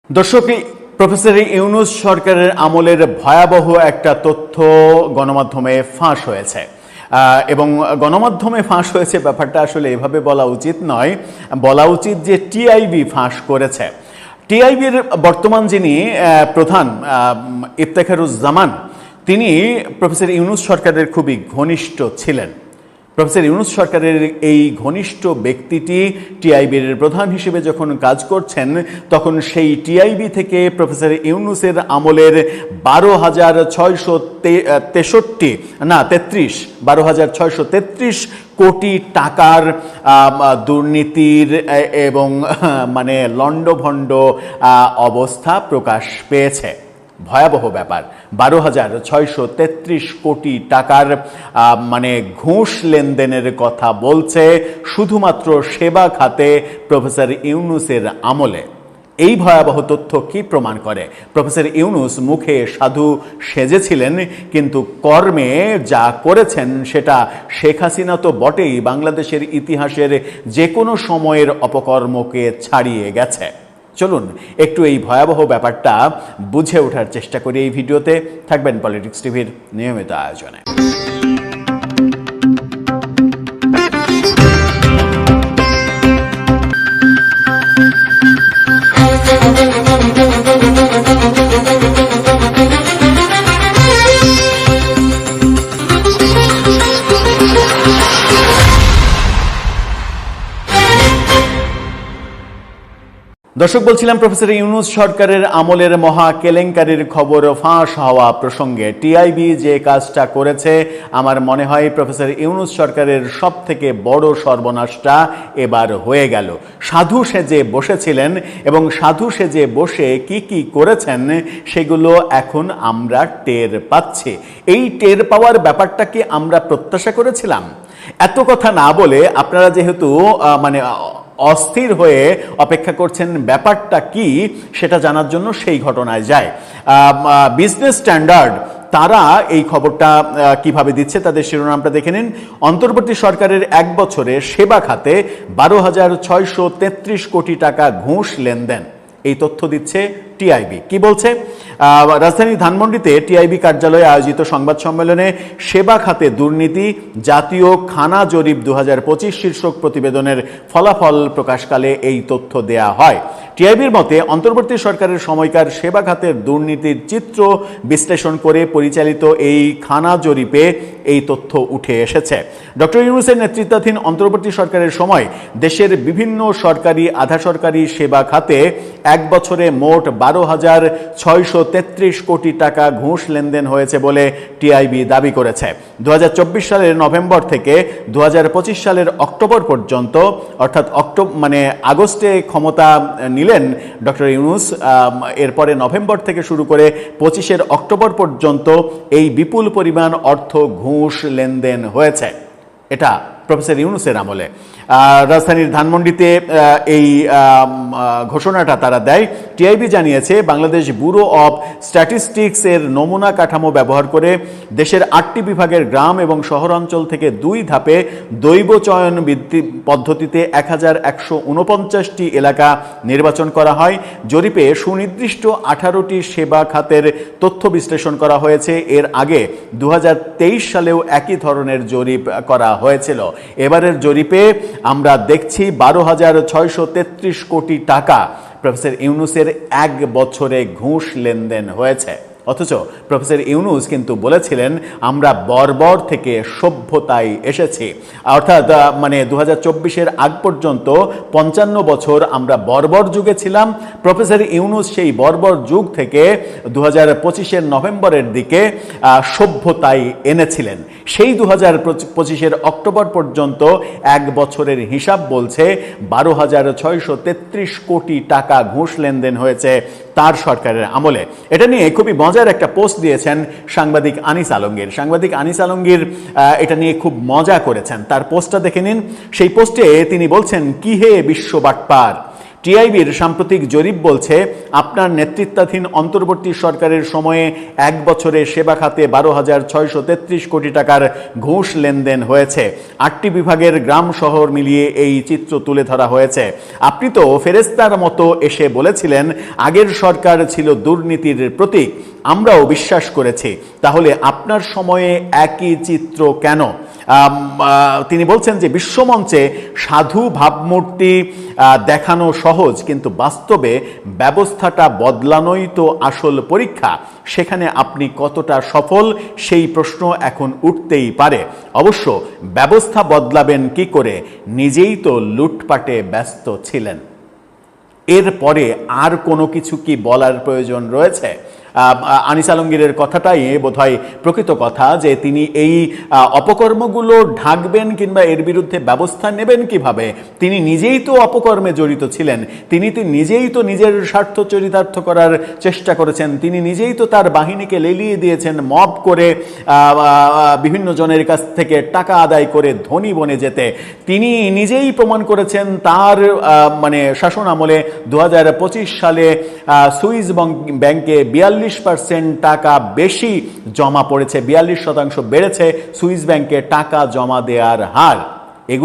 দর্শক, প্রফেসর ইউনূস সরকারের আমলের ভয়াবহ একটা তথ্য গণমাধ্যমে ফাঁস হয়েছে এবং গণমাধ্যমে ফাঁস হয়েছে ব্যাপারটা আসলে এভাবে বলা উচিত নয়, বলা উচিত যে টিআইবি ফাঁস করেছে। টিআইবির বর্তমান যিনি প্রধান ইফতেখারুজ্জামান, তিনি প্রফেসর ইউনূস সরকারের খুবই ঘনিষ্ঠ ছিলেন। প্রফেসর ইউনূস সরকারের এই ঘনিষ্ঠ ব্যক্তিটি টিআইবির প্রধান হিসেবে যখন কাজ করছেন, তখন সেই টিআইবি থেকে প্রফেসর ইউনূসের আমলের 12,633 কোটি টাকার দুর্নীতির এবং লণ্ডভণ্ড অবস্থা প্রকাশ পেয়েছে। ভয়াবহ ব্যাপার। 12,633 কোটি টাকার ঘুষ লেনদেনের কথা বলছে শুধুমাত্র সেবা খাতে প্রফেসর ইউনূসের আমলে। এই ভয়াবহ তথ্য কি প্রমাণ করে? প্রফেসর ইউনূস মুখে সাধু সেজেছিলেন, কিন্তু কর্মে যা করেছেন সেটা শেখ হাসিনা তো বটেই, বাংলাদেশের ইতিহাসের যে কোনো সময়ের অপকর্মকে ছাড়িয়ে গেছে। চলুন একটু এই ভয়াবহ ব্যাপারটা বুঝে ওঠার চেষ্টা করি। এই ভিডিওতে থাকবেন পলিটিক্স টিভির নিয়মিত আয়োজনে। দর্শক, বলছিলাম প্রফেসর ইউনূস সরকারের আমলের মহা কেলেঙ্কারির খবর ফাঁস হওয়া প্রসঙ্গে টিআইবি যে কাজটা করেছে, আমার মনে হয় প্রফেসর ইউনূস সরকারের সব থেকে বড় সর্বনাশটা এবার হয়ে গেল। সাধু সেজে বসেছিলেন এবং সাধু সেজে বসে কি কি করেছেন সেগুলো এখন আমরা টের পাচ্ছি। এই টের পাওয়ার ব্যাপারটা কি আমরা প্রত্যাশা করেছিলাম? এত কথা না বলে আপনারা যেহেতু অস্থির হয়ে অপেক্ষা করছেন ব্যাপারটা কি সেটা জানার জন্য সেই ঘটনায় যায়। বিজনেস স্ট্যান্ডার্ড তারা এই খবরটা কিভাবে দিচ্ছে তাদের শিরোনামটা দেখে নিন। অন্তর্বর্তী সরকারের এক বছরে সেবা খাতে 12,633 কোটি টাকা ঘুষ লেনদেন, এই তথ্য দিচ্ছে টিআইবি। কি বলছে? রাজধানীর ধানমন্ডিতে টিআইবি কার্যালয়ে আয়োজিত সংবাদ সম্মেলনে সেবা খাতে দুর্নীতি জাতীয় খানা জরিপ 2025 শীর্ষক প্রতিবেদনের ফলাফল প্রকাশকালে এই তথ্য দেয়া হয়। টিআইবির মতে, অন্তর্বর্তী সরকারের সময়কার সেবা খাতের দুর্নীতির চিত্র বিশ্লেষণ করে পরিচালিত এই খানা জরিপে এই তথ্য উঠে এসেছে। ডক্টর ইউনূসের নেতৃত্বাধীন অন্তর্বর্তী সরকারের সময় দেশের বিভিন্ন সরকারি আধা সরকারি সেবা খাতে এক বছরে মোট 12,633 কোটি টাকা ঘুষ লেনদেন হয়েছে বলে টিআইবি দাবি করেছে। 2024 সালের নভেম্বর থেকে 2025 সালের অক্টোবর পর্যন্ত, অর্থাৎ আগস্টে ক্ষমতা নিলেন ডক্টর ইউনূস, এরপরে নভেম্বর থেকে শুরু করে 25 অক্টোবর পর্যন্ত এই বিপুল পরিমাণ অর্থ ঘুষ লেনদেন হয়েছে। এটা প্রফেসর ইউনূসের আমলে। রাজধানীর ধানমন্ডিতে এই ঘোষণাটা তারা দেয়। টিআইবি জানিয়েছে, বাংলাদেশ ব্যুরো অব স্ট্যাটিস্টিক্স এর নমুনা কাঠামো ব্যবহার করে দেশের 8টি বিভাগের গ্রাম এবং শহরাঞ্চল থেকে 2 ধাপে দৈব চয়ন পদ্ধতিতে 1,149টি এলাকা নির্বাচন করা হয়। জরিপে সুনির্দিষ্ট 18টি সেবা খাতের তথ্য বিশ্লেষণ করা হয়েছে। এর আগে 2023 সালেও একই ধরনের জরিপ করা হয়েছিল। এবারের জরিপে আমরা দেখছি 12,633 কোটি টাকা প্রফেসর ইউনূসের এক বছরে ঘুষ লেনদেন হয়েছে। অথচ প্রফেসর ইউনূস কিন্তু বলেছিলেন, আমরা বর্বর থেকে সভ্যতায় এসেছি। অর্থাৎ 2024 আগ পর্যন্ত 55 বছর আমরা বর্বর যুগে ছিলাম। প্রফেসর ইউনূস সেই বর্বর যুগ থেকে 2025 নভেম্বরের দিকে সভ্যতায় এনেছিলেন। সেই 2025 অক্টোবর পর্যন্ত এক বছরের হিসাব বলছে 12,633 কোটি টাকা ঘুষ লেনদেন হয়েছে তার সরকারের আমলে। এটা নিয়ে খুবই মজার একটা পোস্ট দিয়েছেন সাংবাদিক আনিস আলমগীর। সাংবাদিক আনিস আলমগীর এটা নিয়ে খুব মজা করেছেন। তার পোস্টটা দেখে নিন। সেই পোস্টে তিনি বলছেন, কি হে বিশ্ব বাটপার, টিআইবির সাম্প্রতিক জরিপ বলছে আপনার নেতৃত্বাধীন অন্তর্বর্তী সরকারের সময়ে 1 বছরে সেবা খাতে 12,633 কোটি টাকার ঘুষ লেনদেন হয়েছে। 8টি বিভাগের গ্রাম শহর মিলিয়ে এই চিত্র তুলে ধরা হয়েছে। আপনি তো ফেরেস্তার মতো এসে বলেছিলেন আগের সরকার ছিল দুর্নীতির প্রতীক, আমরাও বিশ্বাস করেছি। তাহলে আপনার সময়ে একই চিত্র কেন? তিনি বলছেন যে বিশ্বমঞ্চে সাধু ভাবমূর্তি দেখানো সহজ, কিন্তু বাস্তবে ব্যবস্থাটা বদলানোই তো আসল পরীক্ষা। সেখানে আপনি কতটা সফল সেই প্রশ্ন এখন উঠতেই পারে। অবশ্য ব্যবস্থা বদলাবেন কি করে? নিজেই তো লুটপাটে ব্যস্ত ছিলেন। এরপরে আর কোনো কিছু কি বলার প্রয়োজন রয়েছে? আনিস আলমগীরের কথাটাই বোধহয় প্রকৃত কথা, যে তিনি এই অপকর্মগুলো ঢাকবেন কিংবা এর বিরুদ্ধে ব্যবস্থা নেবেন কিভাবে? তিনি নিজেই তো অপকর্মে জড়িত ছিলেন, তিনি নিজেই তো নিজের স্বার্থ চরিতার্থ করার চেষ্টা করেছেন, তিনি নিজেই তো তার বাহিনীকে লেলিয়ে দিয়েছেন মব করে, বিভিন্ন জনের কাছ থেকে টাকা আদায় করে ধনী বনে যেতে। তিনি নিজেই প্রমাণ করেছেন তার মানে শাসন আমলে 2025 সালে সুইস ব্যাংকে 42% টাকা বেশি জমা পড়েছে, 42% বেড়েছে সুইস ব্যাংকে টাকা জমা দেওয়ার হার।